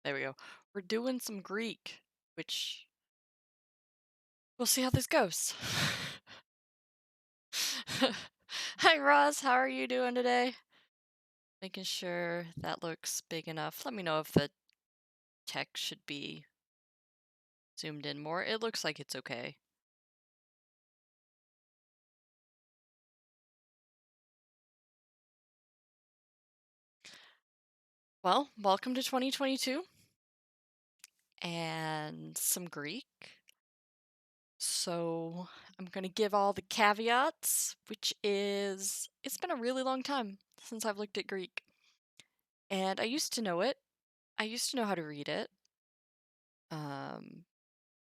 There we go. We're doing some Greek, which we'll see how this goes. Hi, Ross. How are you doing today? Making sure that looks big enough. Let me know if the text should be zoomed in more. It looks like it's okay. Well, welcome to 2022 and some Greek. So I'm going to give all the caveats, which is it's been a really long time since I've looked at Greek. And I used to know it. I used to know how to read it.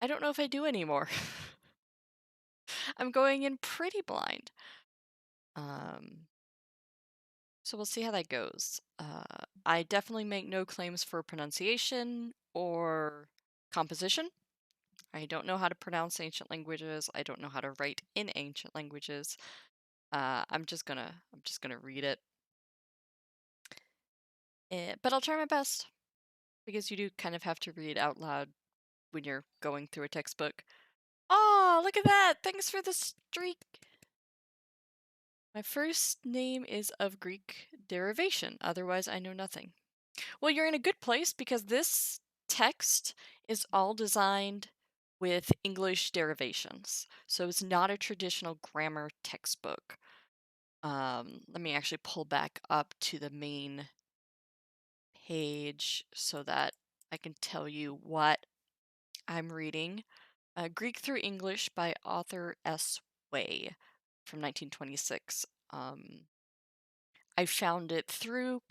I don't know if I do anymore. I'm going in pretty blind. Um, so we'll see how that goes. I definitely make no claims for pronunciation or composition. I don't know how to pronounce ancient languages. I don't know how to write in ancient languages. I'm just gonna read it. But I'll try my best because you do kind of have to read out loud when you're going through a textbook. Oh, look at that! Thanks for the streak. My first name is of Greek derivation, otherwise I know nothing. Well, you're in a good place because this text is all designed with English derivations. So it's not a traditional grammar textbook. Let me actually pull back up to the main page so that I can tell you what I'm reading. Greek Through English by author S. Way from 1926. I found it through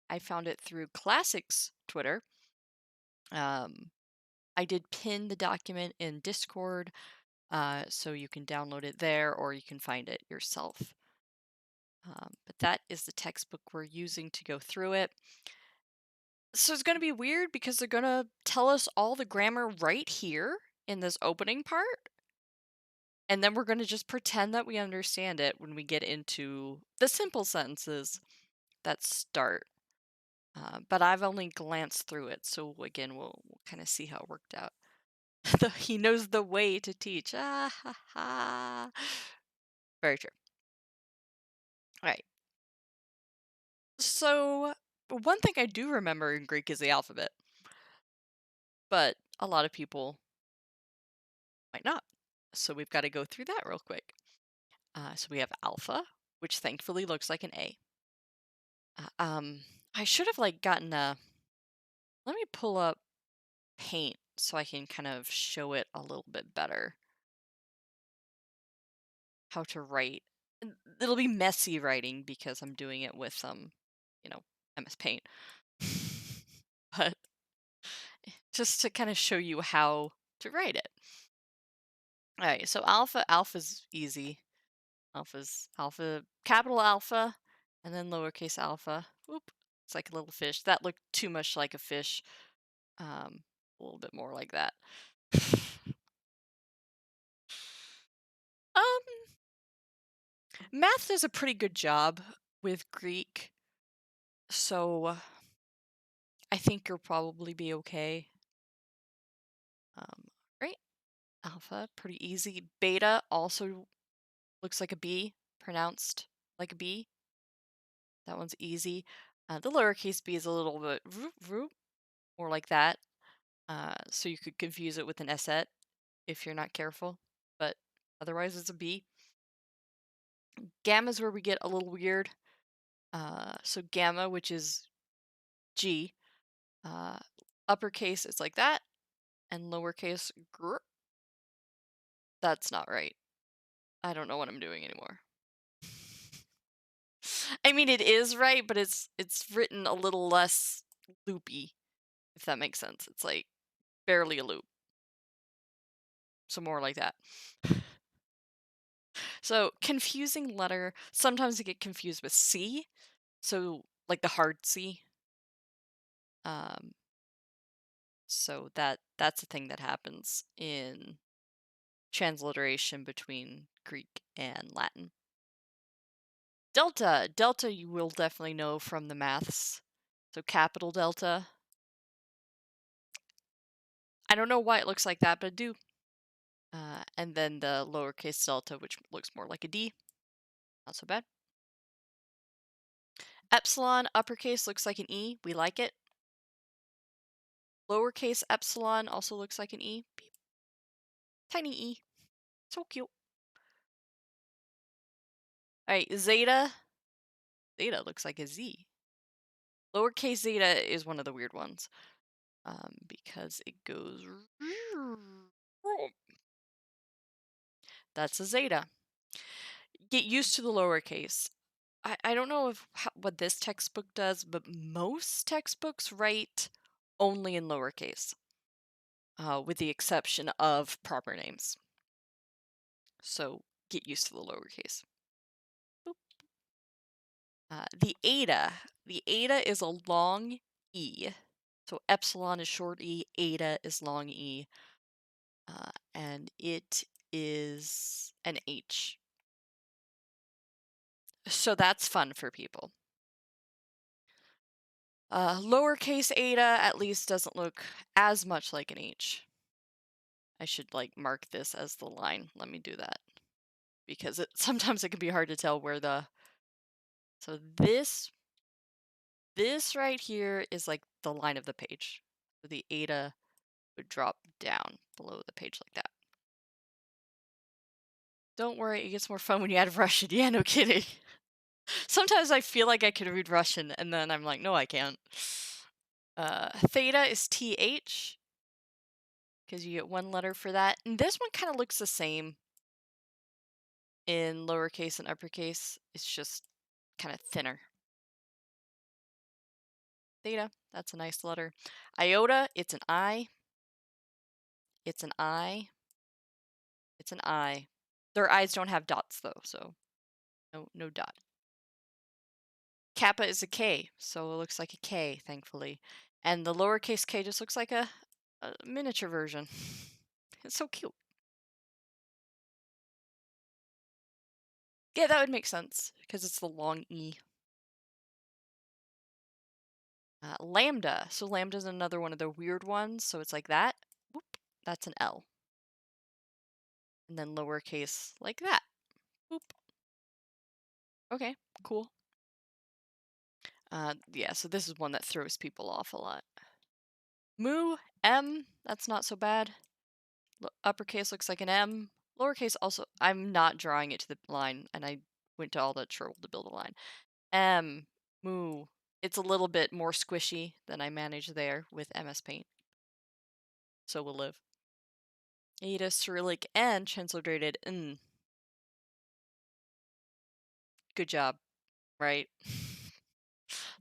I found it through Classics Twitter. I did pin the document in Discord, so you can download it there or you can find it yourself. But that is the textbook we're using to go through it. So it's going to be weird because they're going to tell us all the grammar right here in this opening part. And then we're going to just pretend that we understand it when we get into the simple sentences that start. But I've only glanced through it, so again, we'll kind of see how it worked out. He knows the way to teach. Ah, ha, ha. Very true. All right. So, one thing I do remember in Greek is the alphabet, but a lot of people might not. So, we've got to go through that real quick. So, we have alpha, which thankfully looks like an A. I should have gotten a. Let me pull up Paint so I can kind of show it a little bit better. How to write. It'll be messy writing because I'm doing it with MS Paint. But just to kind of show you how to write it. All right, so alpha's easy. Alpha, capital alpha, and then lowercase alpha. Whoop, it's like a little fish. That looked too much like a fish. A little bit more like that. um, Math does a pretty good job with Greek, so I think you'll probably be okay. Right, alpha, pretty easy. Beta also looks like a B, pronounced like a B. That one's easy. The lowercase b is a little bit more like that. So you could confuse it with an SET if you're not careful. But otherwise, it's a B. Gamma is where we get a little weird. So gamma, which is G, uppercase is like that, and lowercase gr. That's not right. I don't know what I'm doing anymore. I mean, it is right, but it's written a little less loopy, if that makes sense. It's like barely a loop. So more like that. So confusing letter. Sometimes I get confused with C. So like the hard C. Um, so that's a thing that happens in transliteration between Greek and Latin. Delta. Delta you will definitely know from the maths. So capital delta. I don't know why it looks like that, but I do. And then the lowercase delta, which looks more like a D. Not so bad. Epsilon, uppercase, looks like an E. We like it. Lowercase epsilon also looks like an E. Beep. Tiny E. So cute. Alright, zeta. Zeta looks like a Z. Lowercase zeta is one of the weird ones. Because it goes... That's a zeta. Get used to the lowercase. I don't know what this textbook does, but most textbooks write only in lowercase, with the exception of proper names. So get used to the lowercase. The eta. The eta is a long E. So epsilon is short E, eta is long E. And it is an H. So that's fun for people. Lowercase eta at least doesn't look as much like an H. I should mark this as the line. Let me do that. Because sometimes it can be hard to tell where so this right here is like the line of the page. So the eta would drop down below the page like that. Don't worry, it gets more fun when you add Russian. Yeah, no kidding. Sometimes I feel like I can read Russian, and then I'm like, no, I can't. Theta is TH, because you get one letter for that. And this one kind of looks the same in lowercase and uppercase. It's just kind of thinner. Theta, that's a nice letter. Iota, it's an I. It's an I. It's an I. Their eyes don't have dots though, so no dot. Kappa is a K, so it looks like a K, thankfully. And the lowercase k just looks like a miniature version. It's so cute. Yeah, that would make sense, because it's the long E. Lambda. So lambda is another one of the weird ones, so it's like that. Whoop, that's an L. And then lowercase like that. Boop. Okay, cool. Yeah, so this is one that throws people off a lot. Mu, M, that's not so bad. Uppercase looks like an M. Lowercase also, I'm not drawing it to the line, and I went to all the trouble to build a line. M, Mu. It's a little bit more squishy than I managed there with MS Paint. So we'll live. Eta, Cyrillic, and transliterated N. Good job, right?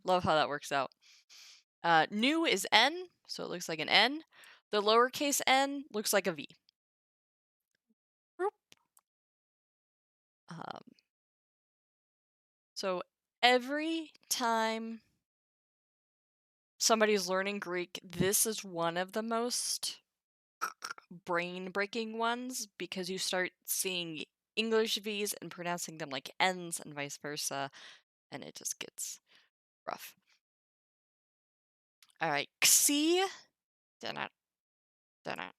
Love how that works out. Nu is N, so it looks like an N. The lowercase n looks like a V. So every time somebody's learning Greek, this is one of the most brain-breaking ones, because you start seeing English V's and pronouncing them like N's and vice versa, and it just gets rough. All right, Xi. Dana, dana,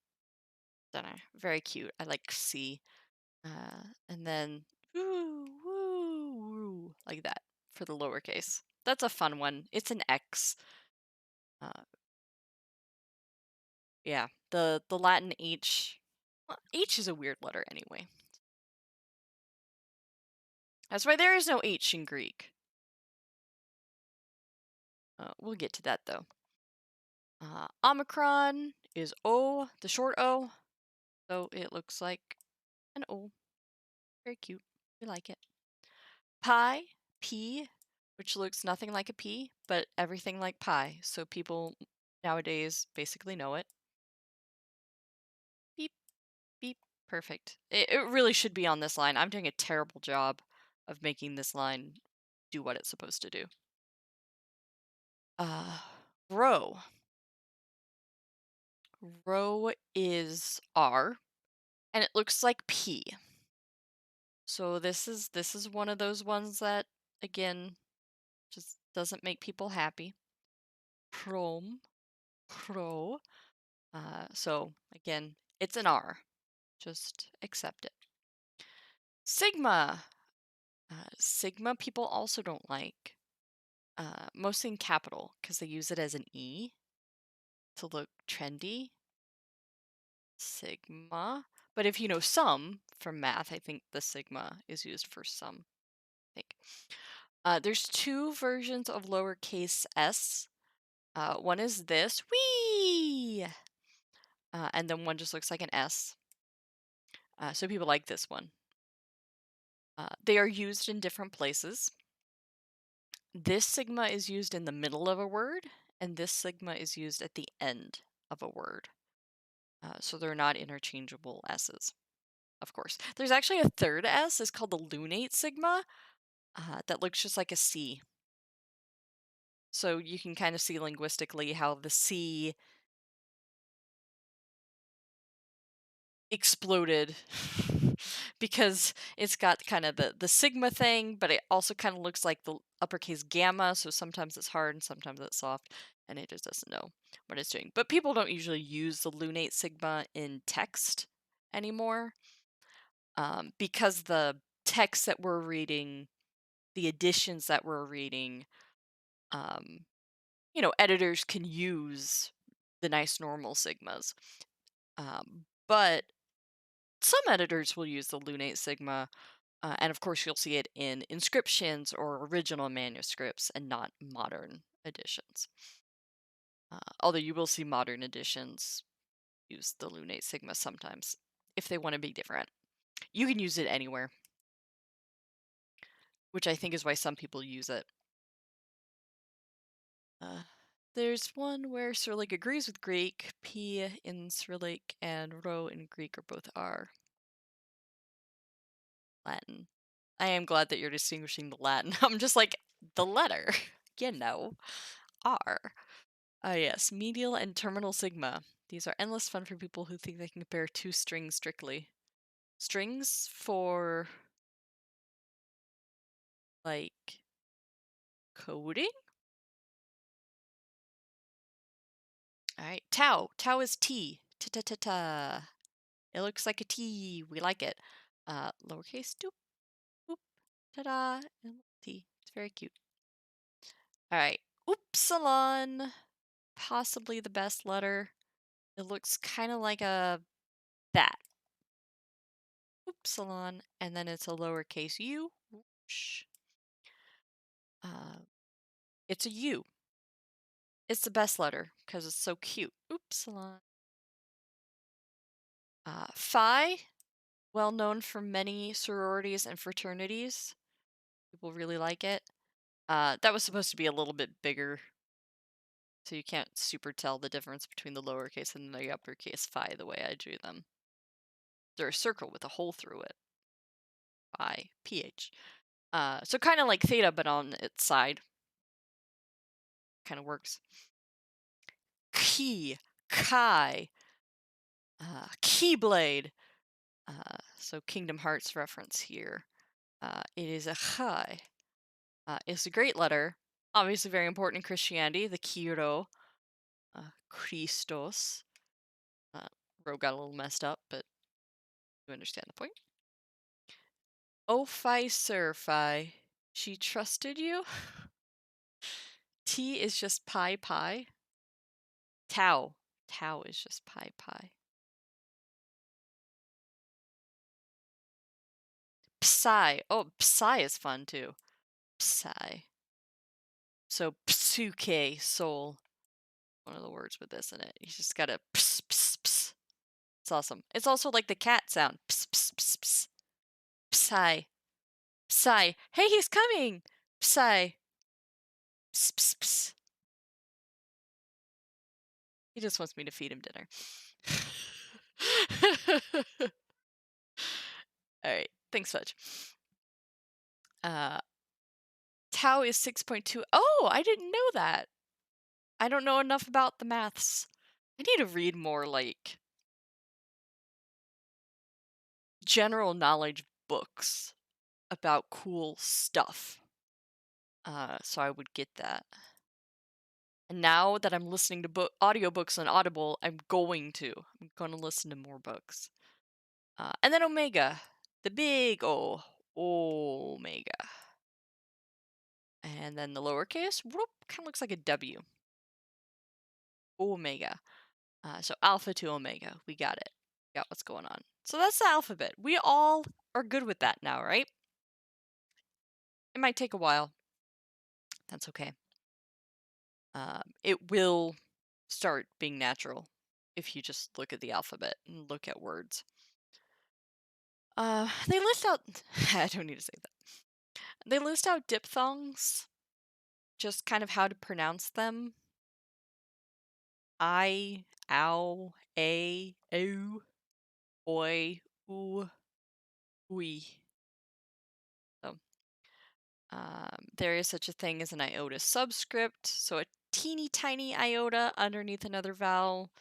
dana. Very cute. I like Xi. And then woo, woo, woo, like that for the lowercase. That's a fun one. It's an X. Yeah, the Latin H. Well, H is a weird letter anyway. That's why there is no H in Greek. We'll get to that though. Omicron is O, the short O. So it looks like an O. Very cute. We like it. Pi, P, which looks nothing like a P, but everything like pi. So people nowadays basically know it. Beep, beep. Perfect. It really should be on this line. I'm doing a terrible job of making this line do what it's supposed to do. Rho. Rho is R, and it looks like P. So this is one of those ones that, again, just doesn't make people happy. Chrome, crow. So again, it's an R. Just accept it. Sigma. Sigma people also don't like. Mostly in capital because they use it as an E to look trendy. Sigma. But if you know sum from math, I think the sigma is used for sum. I think. There's two versions of lowercase s. One is this, wee, and then one just looks like an S. So people like this one. They are used in different places. This sigma is used in the middle of a word, and this sigma is used at the end of a word. So they're not interchangeable S's, of course. There's actually a third S. It's called the Lunate Sigma. That looks just like a C. So you can kind of see linguistically how the C exploded because it's got kind of the sigma thing, but it also kind of looks like the uppercase gamma, so sometimes it's hard and sometimes it's soft, and it just doesn't know what it's doing. But people don't usually use the Lunate Sigma in text anymore, because the text that we're reading, the editions that we're reading, editors can use the nice normal sigmas. But some editors will use the Lunate Sigma, and of course you'll see it in inscriptions or original manuscripts and not modern editions. Although you will see modern editions use the Lunate Sigma sometimes if they want to be different. You can use it anywhere, which I think is why some people use it. There's one where Cyrillic agrees with Greek. P in Cyrillic and Rho in Greek are both R. Latin. I am glad that you're distinguishing the Latin. I'm just like, the letter, R. Yes, medial and terminal sigma. These are endless fun for people who think they can compare two strings strictly. Strings for, like, coding? Alright, tau. Tau is T. Ta-ta-ta-ta. It looks like a T. We like it. Lowercase, doop, boop, ta-da, and T. It's very cute. Alright, upsilon. Possibly the best letter. It looks kind of like a that. Upsilon, and then it's a lowercase u. Whoosh. It's a U. It's the best letter because it's so cute. Upsilon. Phi, well known for many sororities and fraternities. People really like it. That was supposed to be a little bit bigger, so you can't super tell the difference between the lowercase and the uppercase phi the way I drew them. They're a circle with a hole through it. Phi, PH. So kind of like theta, but on its side. Kind of works. Ki, Kai, Keyblade. So Kingdom Hearts reference here. It is a chai. It's a great letter. Obviously very important in Christianity. The Kyro, Christos. Rho got a little messed up, but you understand the point. O Phi Sir Phi. She trusted you? T is just pi pi. Tau. Tau is just pi pi. Psi. Oh, psi is fun too. Psi. So psuke, soul. One of the words with this in it. You just gotta ps ps ps. It's awesome. It's also like the cat sound. Ps ps ps ps. Psi. Psi. Hey, he's coming! Psi. Ps ps ps. He just wants me to feed him dinner. Alright, thanks, Fudge. Tau is 6.2. Oh, I didn't know that. I don't know enough about the maths. I need to read more, like, general knowledge books about cool stuff. So I would get that. And now that I'm listening to audiobooks on Audible, I'm going to listen to more books. And then omega, the big O, omega. And then the lowercase, whoop, kind of looks like a W. Omega. So alpha to omega, we got it. Got what's going on. So that's the alphabet. We all are good with that now, right? It might take a while. That's okay. It will start being natural if you just look at the alphabet and look at words. They list out. I don't need to say that. They list out diphthongs, just kind of how to pronounce them. I, ow, a, oo, oi, oo, ui. So, there is such a thing as an iota subscript, so a teeny tiny iota underneath another vowel.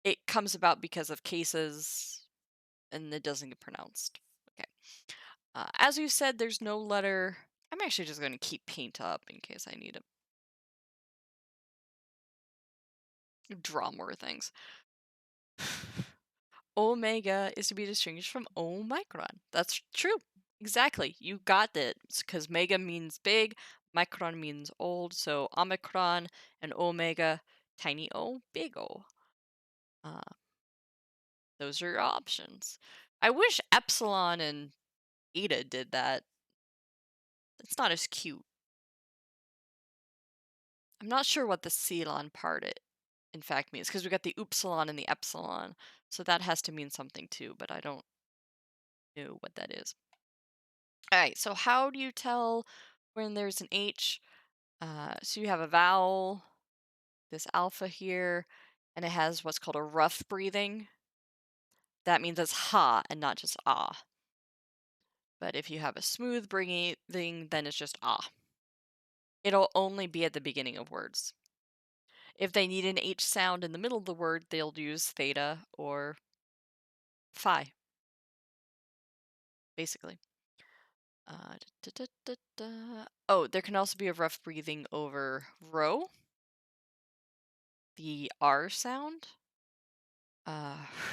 It comes about because of cases, and it doesn't get pronounced. Okay. As you said, there's no letter. I'm actually just going to keep paint up in case I need to draw more things. Omega is to be distinguished from Omicron. That's true. Exactly. You got it. Because mega means big, micron means old. So Omicron and Omega, tiny O, big O. Those are your options. I wish Epsilon and Eta did that. It's not as cute. I'm not sure what the Celon part in fact means, because we got the Upsilon and the Epsilon. So that has to mean something too, but I don't know what that is. All right, so how do you tell when there's an H? So you have a vowel, this alpha here, and it has what's called a rough breathing. That means it's ha and not just ah. But if you have a smooth breathing, then it's just ah. It'll only be at the beginning of words. If they need an H sound in the middle of the word, they'll use theta or phi, basically. Oh, there can also be a rough breathing over rho, the R sound.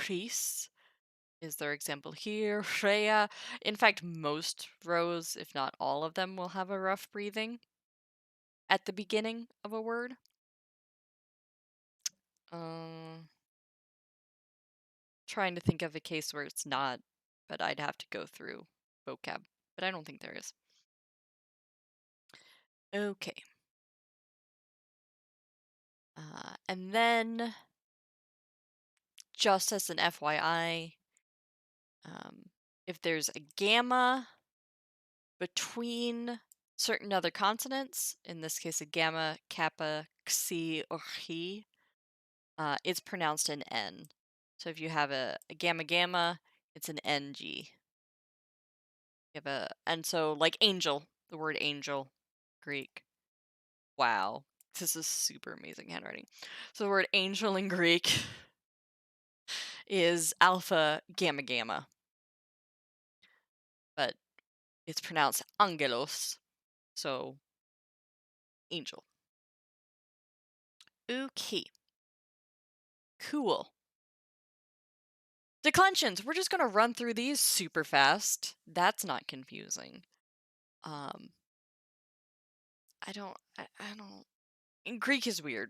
Rhys is their example here. Rhea. In fact, most rows, if not all of them, will have a rough breathing at the beginning of a word. Trying to think of a case where it's not, but I'd have to go through vocab, but I don't think there is. Okay. And then, just as an FYI, if there's a gamma between certain other consonants, in this case a gamma, kappa, xi, or chi, it's pronounced an N. So if you have a gamma gamma, it's an NG. And so like angel, the word angel, Greek. Wow, this is super amazing handwriting. So the word angel in Greek is alpha gamma gamma, but it's pronounced angelos, so angel. Okay. Cool. Declensions. We're just going to run through these super fast. That's not confusing. I don't. Greek is weird.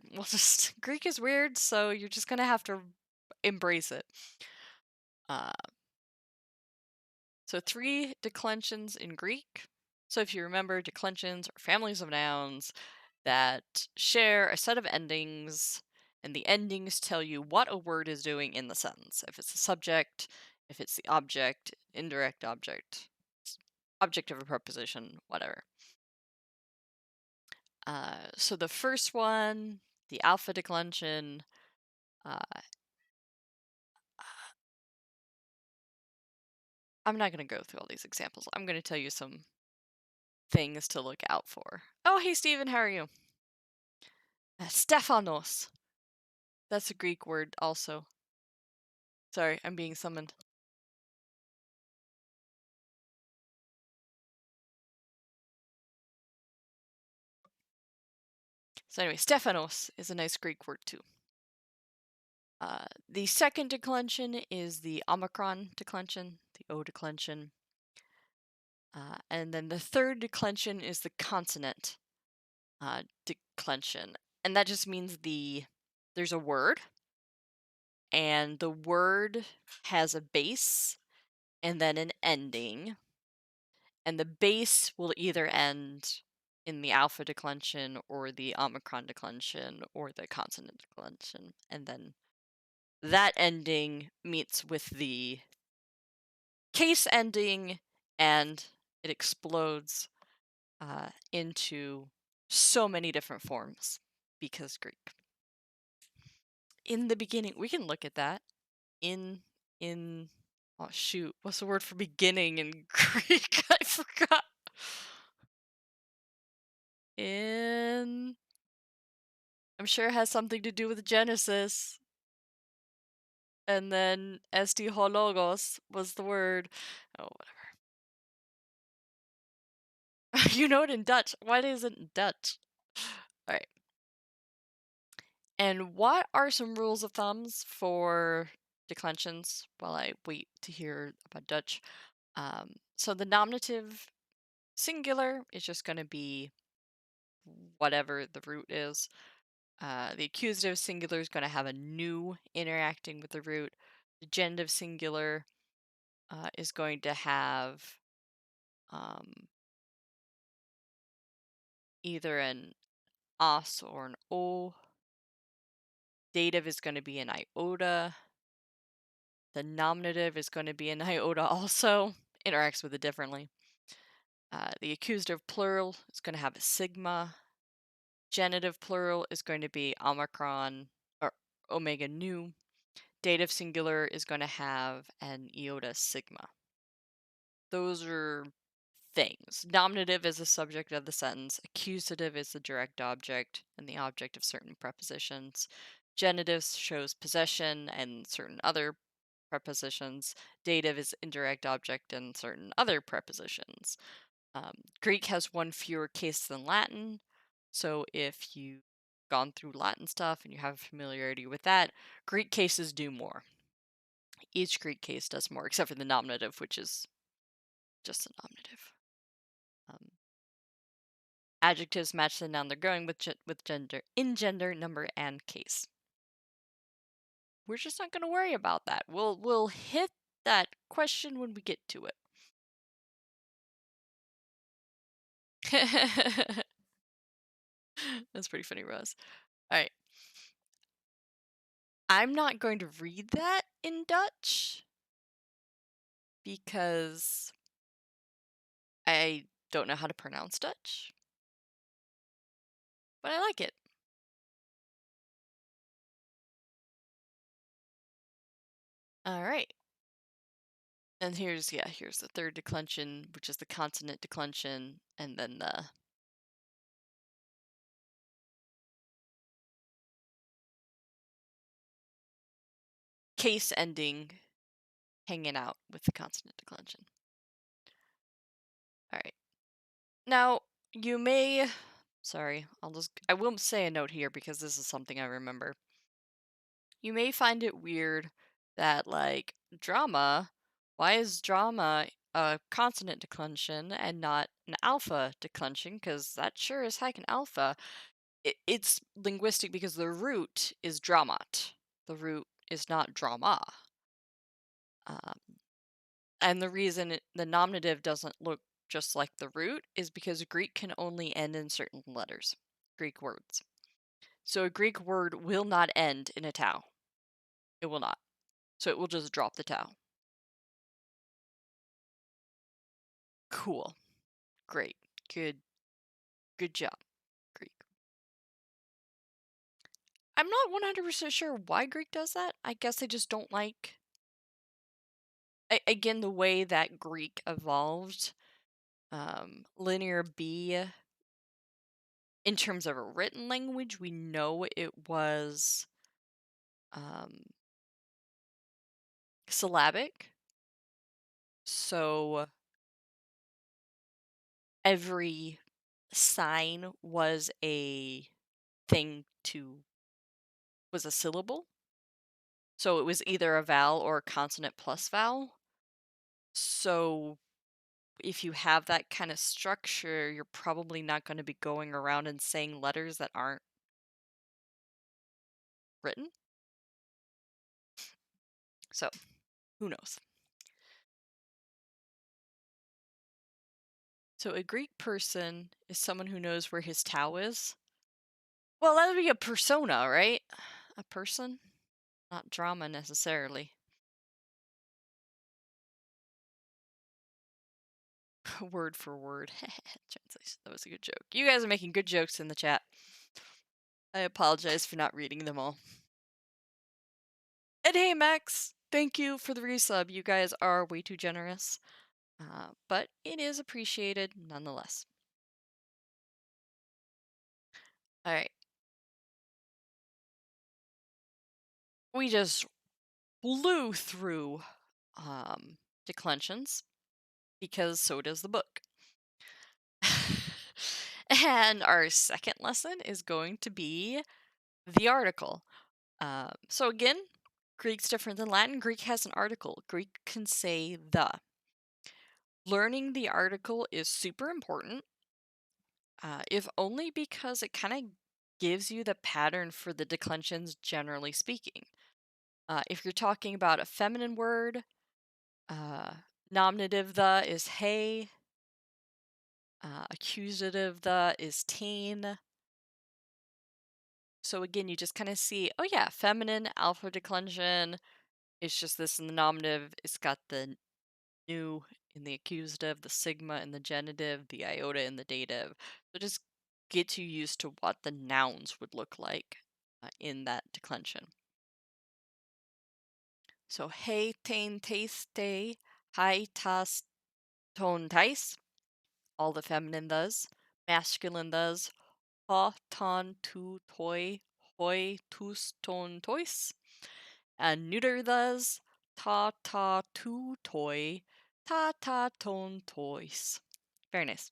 Greek is weird, so you're just going to have to embrace it. So 3 declensions in Greek. So if you remember, declensions are families of nouns that share a set of endings, and the endings tell you what a word is doing in the sentence. If it's the subject, if it's the object, indirect object, object of a preposition, whatever. So the first one, the alpha declension, I'm not going to go through all these examples. I'm going to tell you some things to look out for. Oh, hey, Steven, how are you? Stephanos. That's a Greek word also. Sorry, I'm being summoned. So anyway, Stephanos is a nice Greek word too. The second declension is the Omicron declension, the O declension. And then the third declension is the consonant declension. And that just means there's a word, and the word has a base and then an ending. And the base will either end in the alpha declension or the Omicron declension or the consonant declension. And then that ending meets with the case ending and it explodes into so many different forms because Greek. In the beginning, we can look at that. In oh shoot, what's the word for beginning in Greek? I forgot. I'm sure it has something to do with Genesis. And then esti hologos was the word. Oh, whatever. You know it in Dutch. Why isn't it Dutch? All right. And what are some rules of thumbs for declensions while I wait to hear about Dutch? So the nominative singular is just going to be whatever the root is. The accusative singular is going to have a new interacting with the root. The genitive singular is going to have um, either an os or an o. Dative is going to be an iota. The nominative is going to be an iota also. Interacts with it differently. The accusative plural is going to have a sigma. Genitive plural is going to be omicron or omega nu. Dative singular is going to have an iota sigma. Those are things. Nominative is the subject of the sentence. Accusative is the direct object and the object of certain prepositions. Genitive shows possession and certain other prepositions. Dative is indirect object and certain other prepositions. Greek has one fewer case than Latin, so if you've gone through Latin stuff and you have familiarity with that, Greek cases do more. Each Greek case does more, except for the nominative, which is just a nominative. Adjectives match the noun they're going with gender, in gender, number, and case. We're just not going to worry about that. We'll hit that question when we get to it. That's pretty funny, Rose. All right. I'm not going to read that in Dutch because I don't know how to pronounce Dutch, but I like it. All right. And here's the third declension, which is the consonant declension, and then the case ending hanging out with the consonant declension. All right. Now, you may sorry, I will say a note here because this is something I remember. You may find it weird that like drama, why is drama a consonant declension and not an alpha declension? Because that sure is heck an alpha. It's linguistic because the root is dramat. The root is not drama. And the reason the nominative doesn't look just like the root is because Greek can only end in certain letters, Greek words. So a Greek word will not end in a tau. It will not. So it will just drop the tau. Cool. Great. Good job, Greek. I'm not 100% sure why Greek does that. I guess they just don't like again the way that Greek evolved. Linear B in terms of a written language, we know it was syllabic. So every sign was a thing was a syllable. So it was either a vowel or a consonant plus vowel. So if you have that kind of structure, you're probably not going to be going around and saying letters that aren't written. So who knows? So a Greek person is someone who knows where his Tao is. Well, that would be a persona, right? A person? Not drama necessarily. Word for word. Translation. That was a good joke. You guys are making good jokes in the chat. I apologize for not reading them all. And hey, Max! Thank you for the resub. You guys are way too generous. But it is appreciated nonetheless. Alright. We just flew through Declensions because so does the book. And our second lesson is going to be the article. So again, Greek's different than Latin. Greek has an article. Greek can say the. Learning the article is super important, if only because it kind of gives you the pattern for the declensions, generally speaking. If you're talking about a feminine word, nominative the is hey, accusative the is teen. So again, you just kind of see, oh yeah, feminine, alpha declension, it's just this in the nominative, it's got the nu in the accusative, the sigma in the genitive, the iota in the dative. So just get you used to what the nouns would look like in that declension. So hey, tain, taste, te, hi, tas, ton, tais, all the feminine thes. Masculine thes, ha, ton, tu, toi, hoi, tus, ton, tois. And neuter thes, ta, ta, tu, toi, ta, ta, ton, tois. Very nice.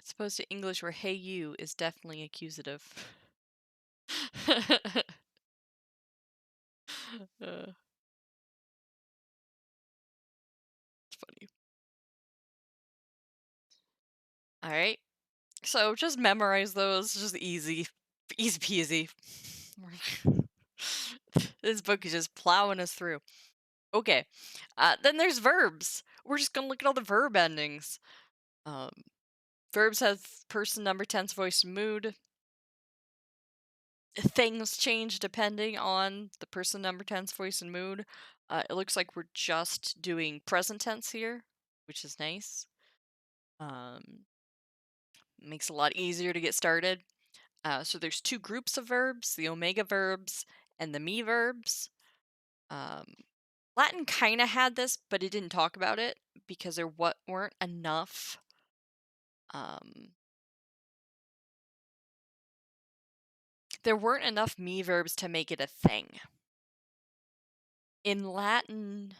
As opposed to English where hey you is definitely accusative. It's funny. Alright. So just memorize those. Just easy. Easy peasy. This book is just plowing us through. Okay. Then there's verbs. We're just going to look at all the verb endings. Verbs have person, number, tense, voice, and mood. Things change depending on the person, number, tense, voice, and mood. It looks like we're just doing present tense here, which is nice. Makes it a lot easier to get started. So there's two groups of verbs, the omega verbs and the me verbs. Latin kind of had this, but it didn't talk about it because there weren't enough me verbs to make it a thing. In Latin,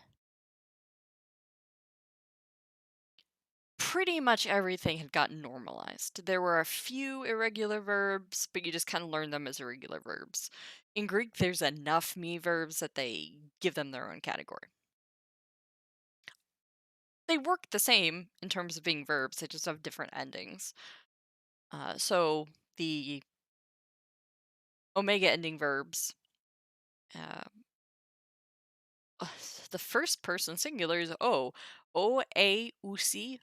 pretty much everything had gotten normalized. There were a few irregular verbs, but you just kind of learn them as irregular verbs. In Greek, there's enough me verbs that they give them their own category. They work the same in terms of being verbs, they just have different endings. So the omega ending verbs, uh, the first person singular is o. O, a, usi.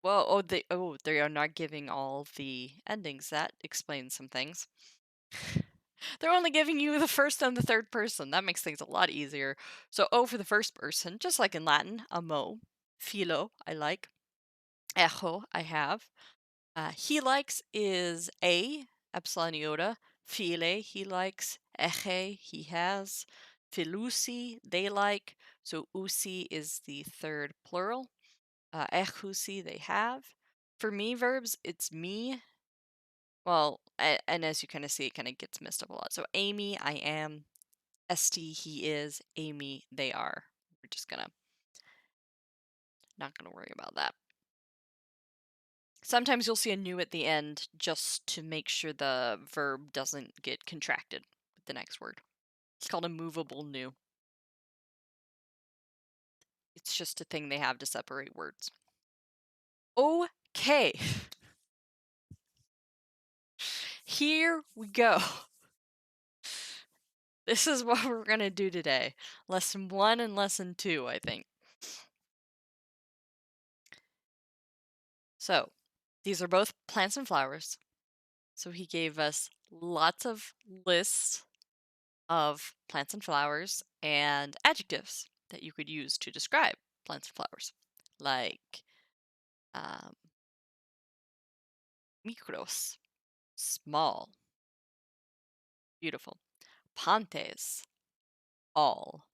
Well, they are not giving all the endings. That explains some things. They're only giving you the first and the third person. That makes things a lot easier. So O for the first person, just like in Latin, amo, philo, I like, echo, I have. He likes is a, epsilon iota, phile, he likes, eche, he has, philusi, they like, so usi is the third plural, echusi, they have. For me verbs, it's me. Well, and as you kind of see, it kind of gets messed up a lot. So Amy, I am. Esti, he is. Amy, they are. We're just not gonna worry about that. Sometimes you'll see a new at the end just to make sure the verb doesn't get contracted with the next word. It's called a movable new. It's just a thing they have to separate words. Okay. Here we go. This is what we're going to do today. Lesson 1 and Lesson 2, I think. So, these are both plants and flowers. So he gave us lots of lists of plants and flowers and adjectives that you could use to describe plants and flowers. Like mikros, small, beautiful. Pantes, all.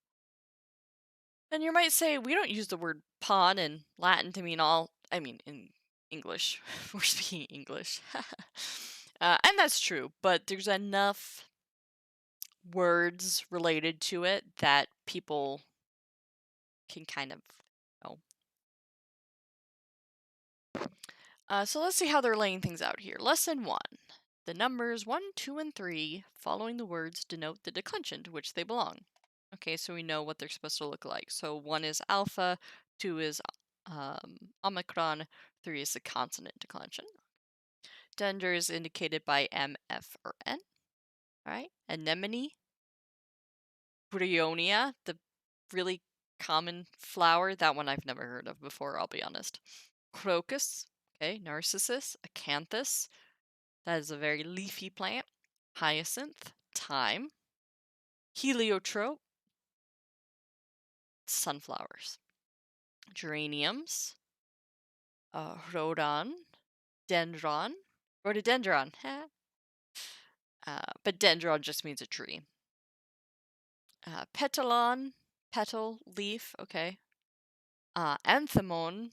And you might say, we don't use the word pon in Latin to mean all. I mean, in English. We're speaking English. And that's true, but there's enough words related to it that people can kind of know. So let's see how they're laying things out here. Lesson 1. The numbers 1, 2, and 3 following the words denote the declension to which they belong. Okay, so we know what they're supposed to look like. So 1 is alpha, 2 is Omicron, 3 is the consonant declension. Gender is indicated by M, F, or N. All right, anemone, bryonia, the really common flower. That one I've never heard of before, I'll be honest. Crocus, okay, narcissus, acanthus. That is a very leafy plant. Hyacinth, thyme. Heliotrope, sunflowers. Geraniums, rhodon, dendron, rhododendron. But dendron just means a tree. Petalon, petal, leaf, okay. Anthemon,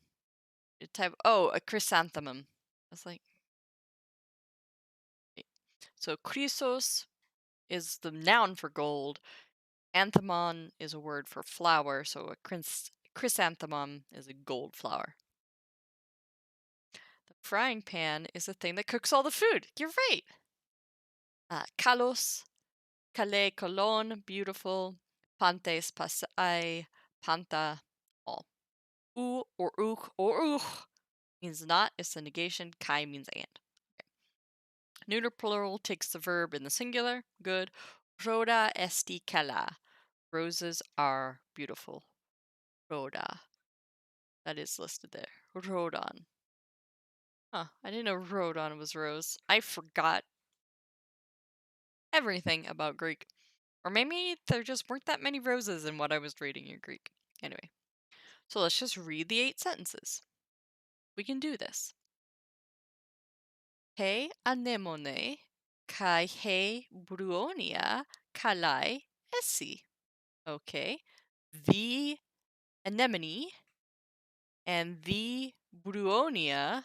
a chrysanthemum. That's like, so chrysos is the noun for gold. Anthemon is a word for flower, so a chrysanthemum is a gold flower. The frying pan is the thing that cooks all the food. You're right. Kalos, kale, kolon, beautiful. Pantes, pasai, panta, all. U or uk or means not, it's the negation. Kai means and. Okay. Neuter plural takes the verb in the singular. Good. Rhoda esti kala. Roses are beautiful. Rhoda. That is listed there. Rhodon. Huh, I didn't know rhodon was rose. I forgot everything about Greek. Or maybe there just weren't that many roses in what I was reading in Greek. Anyway, so let's just read the 8 sentences. We can do this. He anemone kai he bruonia kalai esi. Okay, the anemone and the bruonia,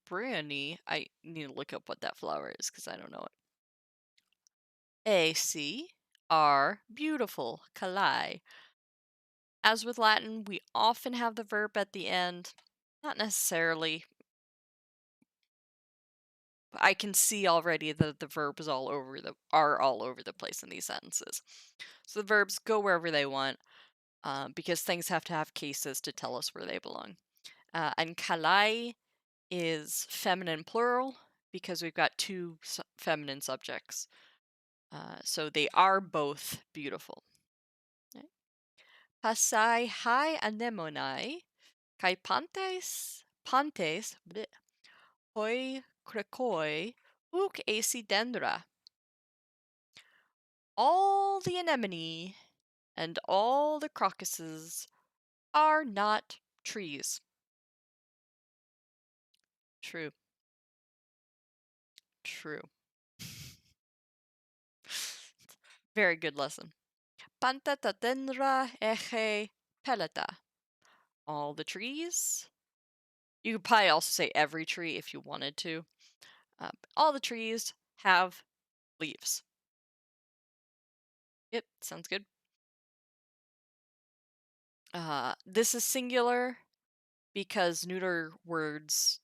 bryony, I need to look up what that flower is because I don't know it. Esi are beautiful, kalai. As with Latin, we often have the verb at the end. Not necessarily. I can see already that the verbs are all over the place in these sentences. So the verbs go wherever they want because things have to have cases to tell us where they belong. And kalai is feminine plural because we've got 2 feminine subjects. So they are both beautiful. Okay. Pasai hai anemonai kai pantes bleh, hoi krakoi uk asi dendra. All the anemone and all the crocuses are not trees. True. True. Very good lesson. Pantata dendra eche peleta. All the trees. You could probably also say every tree if you wanted to. All the trees have leaves. Yep, sounds good. This is singular because neuter words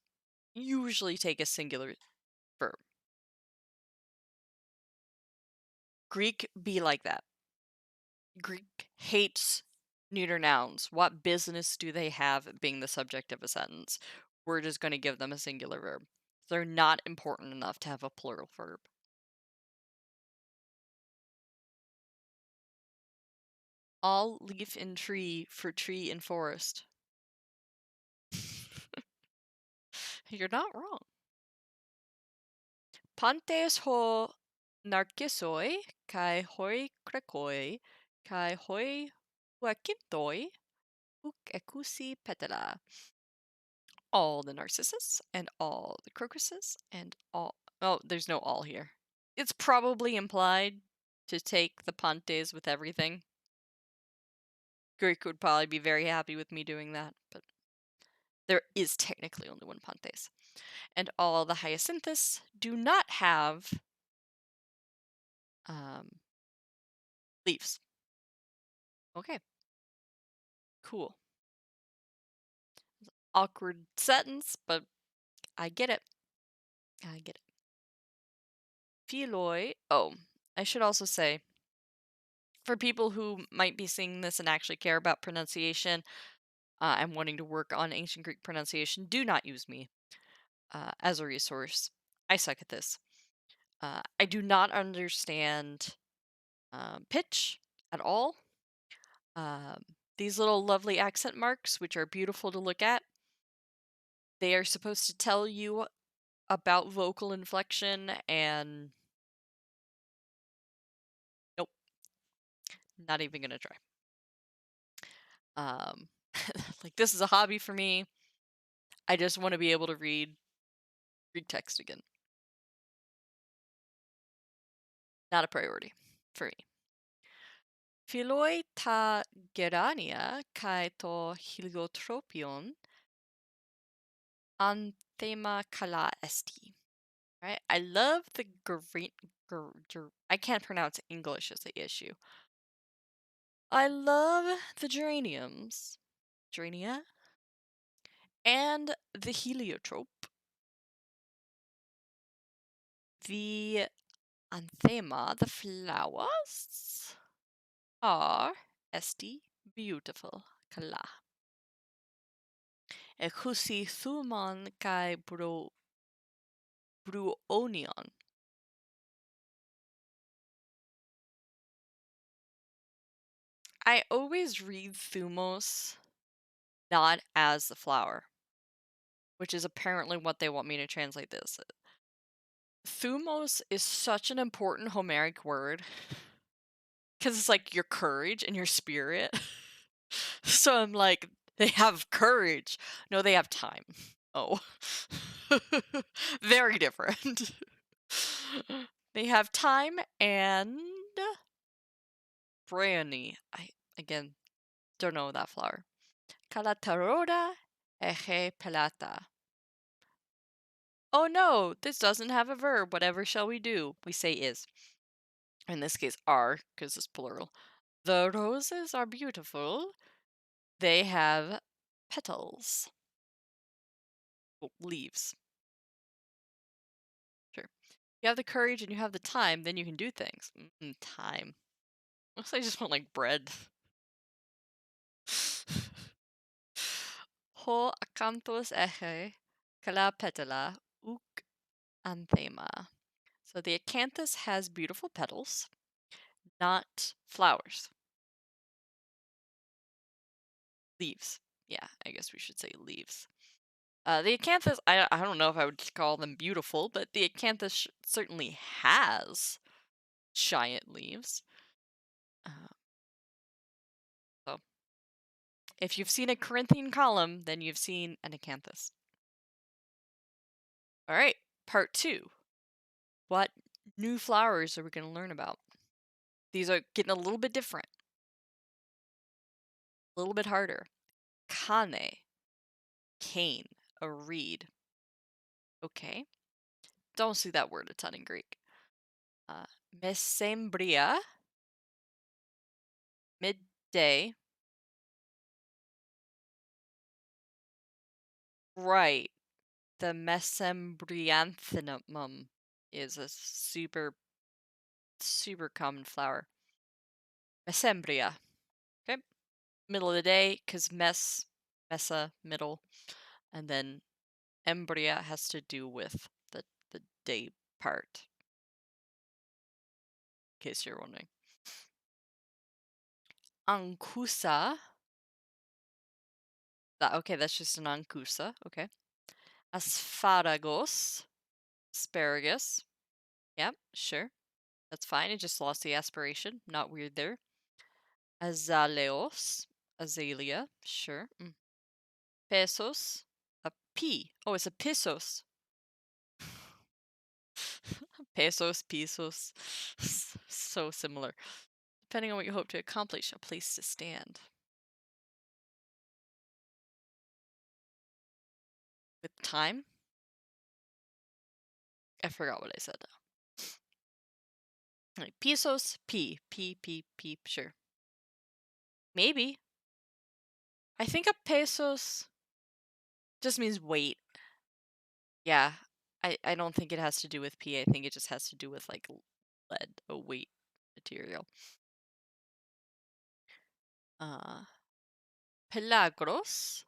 usually take a singular verb. Greek be like that. Greek hates neuter nouns. What business do they have being the subject of a sentence? We're just going to give them a singular verb. They're not important enough to have a plural verb. All leaf in tree for tree in forest. You're not wrong. Pantes ho narkisoi kai hoi krekoi kai hoi huakintoi uk ekusi petala. All the narcissus and all the crocuses and all. Oh, there's no all here. It's probably implied to take the pantes with everything. Greek would probably be very happy with me doing that, but there is technically only one pantes. And all the hyacinthus do not have leaves. Okay. Cool. Awkward sentence, but I get it. I get it. Philoi. Oh, I should also say, for people who might be seeing this and actually care about pronunciation and wanting to work on ancient Greek pronunciation, do not use me as a resource. I suck at this. I do not understand pitch at all. These little lovely accent marks, which are beautiful to look at, they are supposed to tell you about vocal inflection, and nope, not even gonna try. Like, this is a hobby for me. I just want to be able to read Greek text again. Not a priority for me. Philoi ta gerania kai to heliotropion anthema kala esti. Right? I love the green. I can't pronounce English is the issue. I love the geraniums, gerania, and the heliotrope. The anthema, the flowers, are esti beautiful. Kala. Ekusi thuman kai bruonion. I always read thumos not as the flower, which is apparently what they want me to translate this. Thumos is such an important Homeric word because it's like your courage and your spirit. So I'm like, they have courage. No, they have time. Oh. Very different. They have time and Bryony. I, again, don't know that flower. Calataroda eje pelata. Oh no, this doesn't have a verb. Whatever shall we do? We say is. In this case, are, because it's plural. The roses are beautiful. They have petals. Well, leaves. Sure. You have the courage and you have the time, then you can do things. Time. Unless I just want like bread. Ho acanthos eje, cala petala, uk anthema. So the acanthus has beautiful petals, not flowers. Leaves. Yeah, I guess we should say leaves. The acanthus, I don't know if I would call them beautiful, but the acanthus certainly has giant leaves. So, if you've seen a Corinthian column, then you've seen an acanthus. All right, part 2. What new flowers are we going to learn about? These are getting a little bit different, a little bit harder. Kane, cane, a reed. Okay, don't see that word a ton in Greek. Mesembria, midday. Right. the mesembryanthemum is a super common flower. Mesembria. Okay. Middle of the day, because mesa, middle, and then embria has to do with the day part. In case you're wondering. Ancusa. Okay, that's just an ancusa. Okay. Aspharagos. Asparagus. Yep, sure. That's fine. It just lost the aspiration. Not weird there. Azaleos. Azalea. Sure. Pesos. A P. Oh, it's a pesos. Pesos, pesos. So similar. Depending on what you hope to accomplish, a place to stand. With time? I forgot what I said now. Like pesos, P, sure. Maybe. I think a pesos just means weight. Yeah. I don't think it has to do with P. I think it just has to do with like lead, a weight material. Pelagros.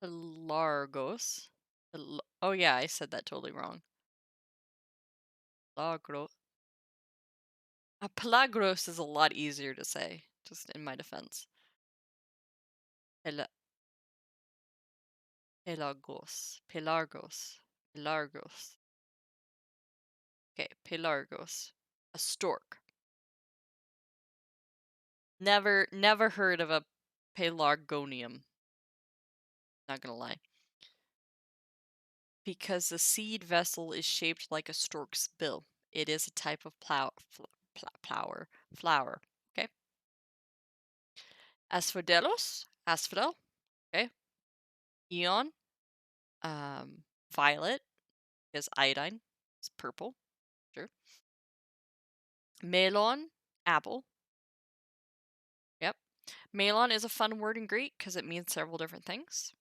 Pelargos. Oh yeah, I said that totally wrong. Pelagros. Pelagros is a lot easier to say, just in my defense. Pelagos. Okay, pelargos. A stork. Never heard of a pelargonium. Not gonna lie. Because the seed vessel is shaped like a stork's bill. It is a type of flower. Okay. Asphodel. Okay. Eon. Violet is iodine. It's purple. Sure. Melon, apple. Yep. Melon is a fun word in Greek because it means several different things,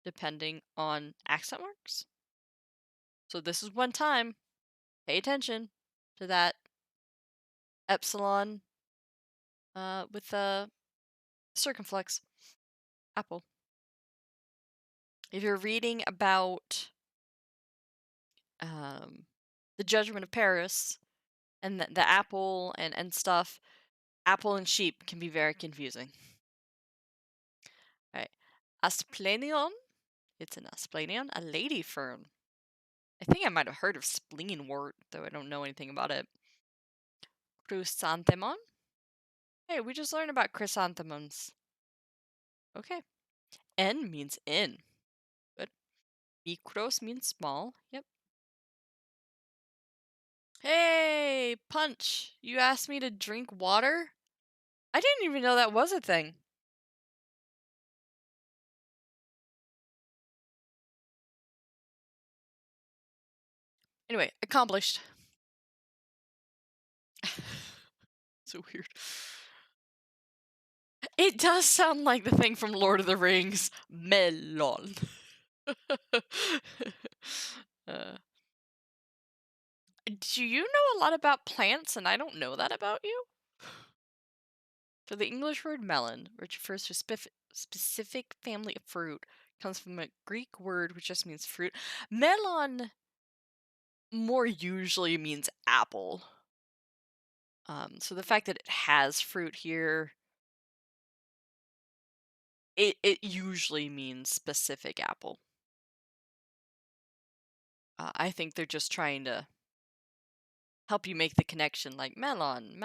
depending on accent marks. So this is one time. Pay attention to that epsilon with the circumflex. Apple. If you're reading about the Judgment of Paris and the apple and stuff, apple and sheep can be very confusing. All right. Asplenion. It's an asplenion, a lady fern. I think I might have heard of spleenwort, though I don't know anything about it. Chrysanthemum. Hey, we just learned about chrysanthemums. Okay. N means in. Good. Mikros means small. Yep. Hey, Punch. You asked me to drink water? I didn't even know that was a thing. Anyway, accomplished. So weird. It does sound like the thing from Lord of the Rings. Melon. Do you know a lot about plants and I don't know that about you? So the English word melon, which refers to a specific family of fruit, comes from a Greek word which just means fruit. Melon more usually means apple. So the fact that it has fruit here, it usually means specific apple. I think they're just trying to help you make the connection, like melon.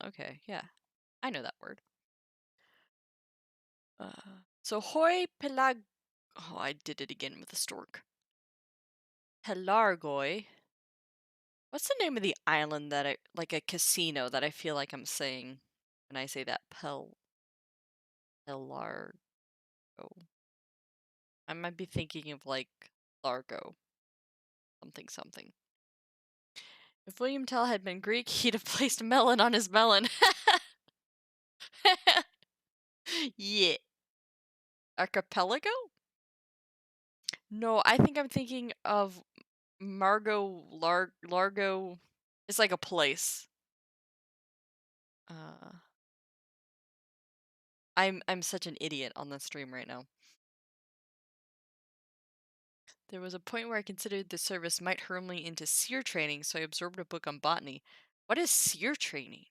Okay, yeah, I know that word. So hoi pelag. Oh, I did it again with the stork. Pelargoi. What's the name of the island that like a casino that I feel like I'm saying when I say that? Pelargo. I might be thinking of like Largo. Something. If William Tell had been Greek, he'd have placed a melon on his melon. Yeah. Archipelago? No, I think I'm thinking of Largo. It's like a place. I'm such an idiot on the stream right now. There was a point where I considered the service might hurl me into seer training, so I absorbed a book on botany. What is seer training?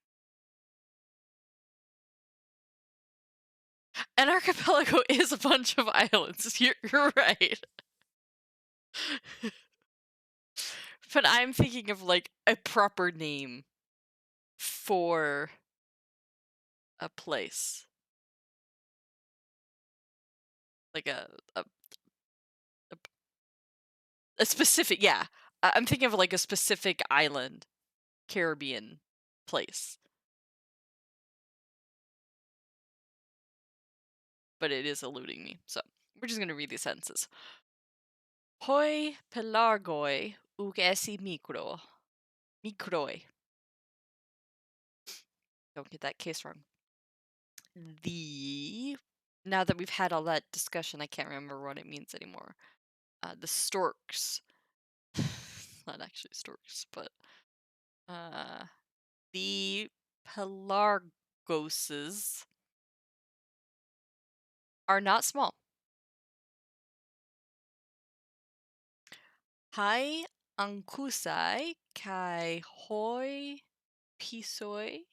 An archipelago is a bunch of islands. You're right. But I'm thinking of like a proper name for a place. Like a specific, yeah. I'm thinking of like a specific island, Caribbean place. But it is eluding me. So we're just going to read these sentences. Hoi pelargoi uk esi micro. Microi. Don't get that case wrong. Now that we've had all that discussion, I can't remember what it means anymore. The storks. Not actually storks, but the pelargoses are not small. Hai ankusai kai hoi pisoi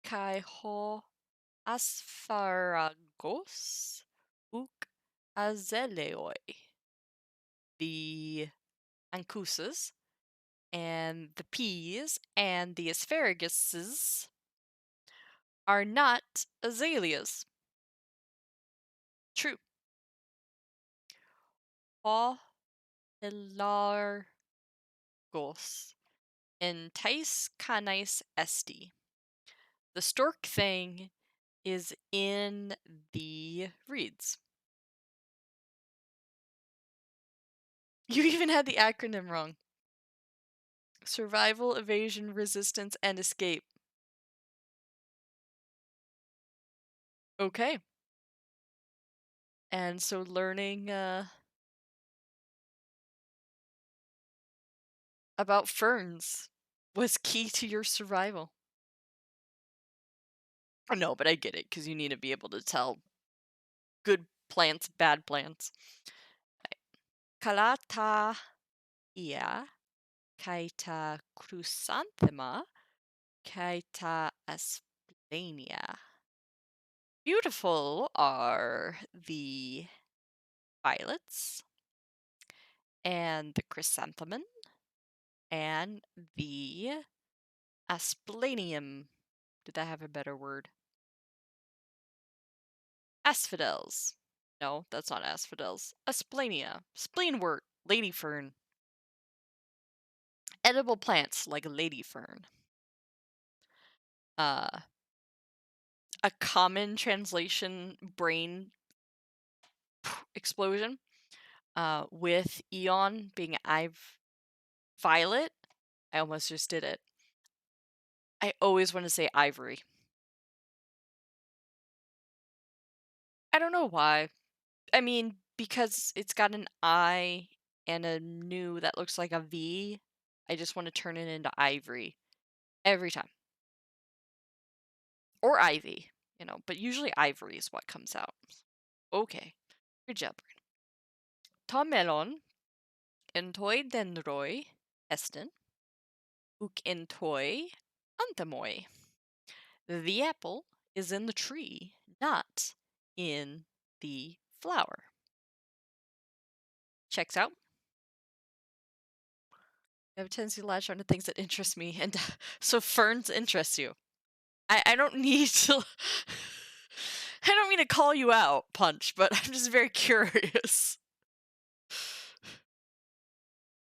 kai ho asparagos uk azeleoi. The ancuses and the peas and the asparaguses are not azaleas. True. Ho pelargos entais canais esti. The stork thing is in the reeds. You even had the acronym wrong. Survival, evasion, resistance, and escape. Okay. And so learning about ferns was key to your survival. No, but I get it, because you need to be able to tell good plants, bad plants. Kalata ia kaita chrysanthema kaita asplania. Beautiful are the violets and the chrysanthemum and the asplanium. Did that have a better word? Asphodels. No, that's not asphodels. Asplania. Spleenwort. Lady fern. Edible plants like lady fern. A common translation brain explosion with Eon being violet. I almost just did it. I always want to say ivory. I don't know why. I mean, because it's got an I and a new that looks like a V. I just want to turn it into ivory every time. Or ivy, but usually ivory is what comes out. Okay, good job. Ta melon entoi dendroi esten uk entoi anthamoi. The apple is in the tree, not in the flower. Checks out. I have a tendency to latch onto things that interest me, and so ferns interest you. I don't need to. I don't mean to call you out, Punch, but I'm just very curious.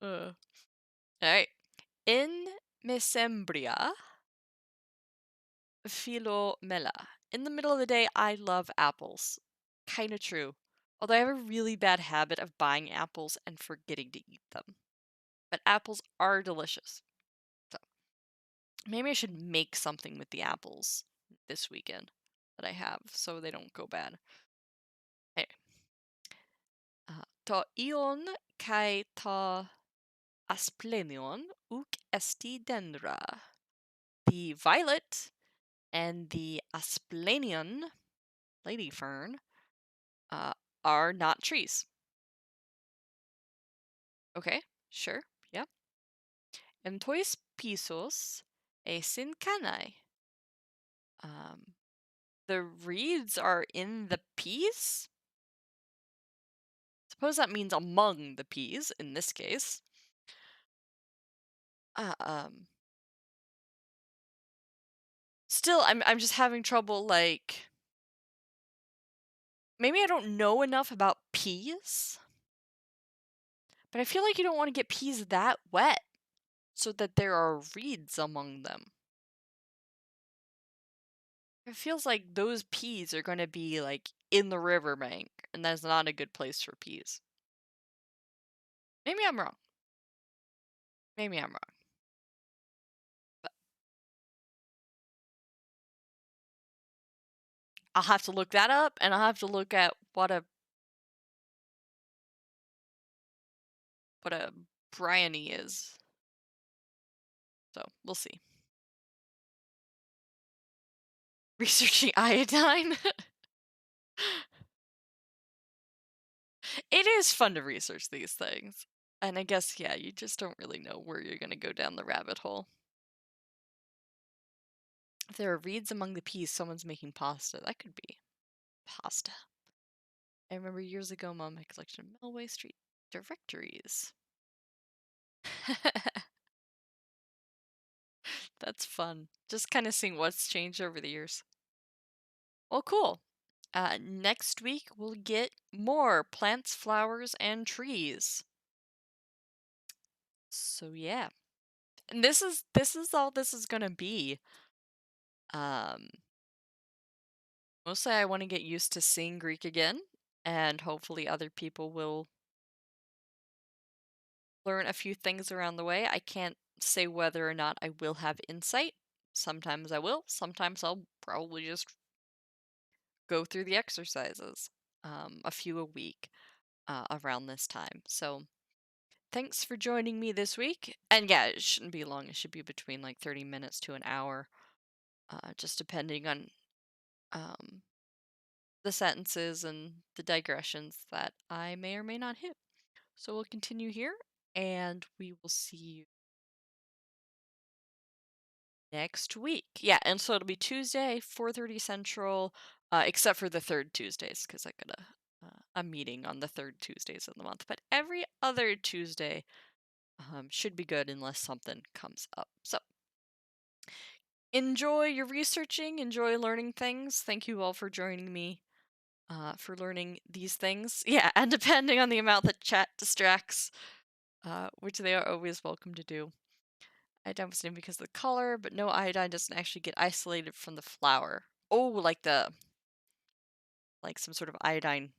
All right. In Mesembria Philomela. In the middle of the day, I love apples. Kinda true. Although I have a really bad habit of buying apples and forgetting to eat them. But apples are delicious. So maybe I should make something with the apples this weekend that I have so they don't go bad. Anyway. to ion kai to asplenion uk esti dendra. The violet and the asplenion, lady fern, are not trees. Okay, sure, yeah. Entois pisos e sin canai. The reeds are in the peas? Suppose that means among the peas in this case. Still, I'm just having trouble, like, maybe I don't know enough about peas, but I feel like you don't want to get peas that wet so that there are reeds among them. It feels like those peas are going to be, like, in the riverbank, and that's not a good place for peas. Maybe I'm wrong. Maybe I'm wrong. But I'll have to look that up, and I'll have to look at what a bryony is. So, we'll see. Researching iodine? It is fun to research these things. And I guess, yeah, you just don't really know where you're going to go down the rabbit hole. If there are reeds among the peas, someone's making pasta. That could be pasta. I remember years ago, Mom had a collection of Melway Street directories. That's fun. Just kind of seeing what's changed over the years. Well, cool. Next week, we'll get more plants, flowers, and trees. So, yeah. And this is all this is gonna be. Mostly I want to get used to seeing Greek again, and hopefully other people will learn a few things around the way. I can't say whether or not I will have insight. Sometimes I will, sometimes I'll probably just go through the exercises, a few a week, around this time. So thanks for joining me this week. And yeah, it shouldn't be long. It should be between like 30 minutes to an hour, just depending on the sentences and the digressions that I may or may not hit. So we'll continue here, and we will see you next week. Yeah, and so it'll be Tuesday, 4:30 Central, except for the third Tuesdays, because I got a meeting on the third Tuesdays of the month. But every other Tuesday should be good unless something comes up. So enjoy your researching, enjoy learning things. Thank you all for joining me. For learning these things. Yeah, and depending on the amount that chat distracts, which they are always welcome to do. Iodine was named because of the color, but no, iodine doesn't actually get isolated from the flower. Oh, like some sort of iodine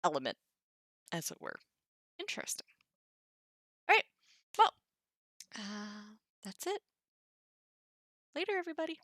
element, as it were. Interesting. All right, well, that's it. Later, everybody.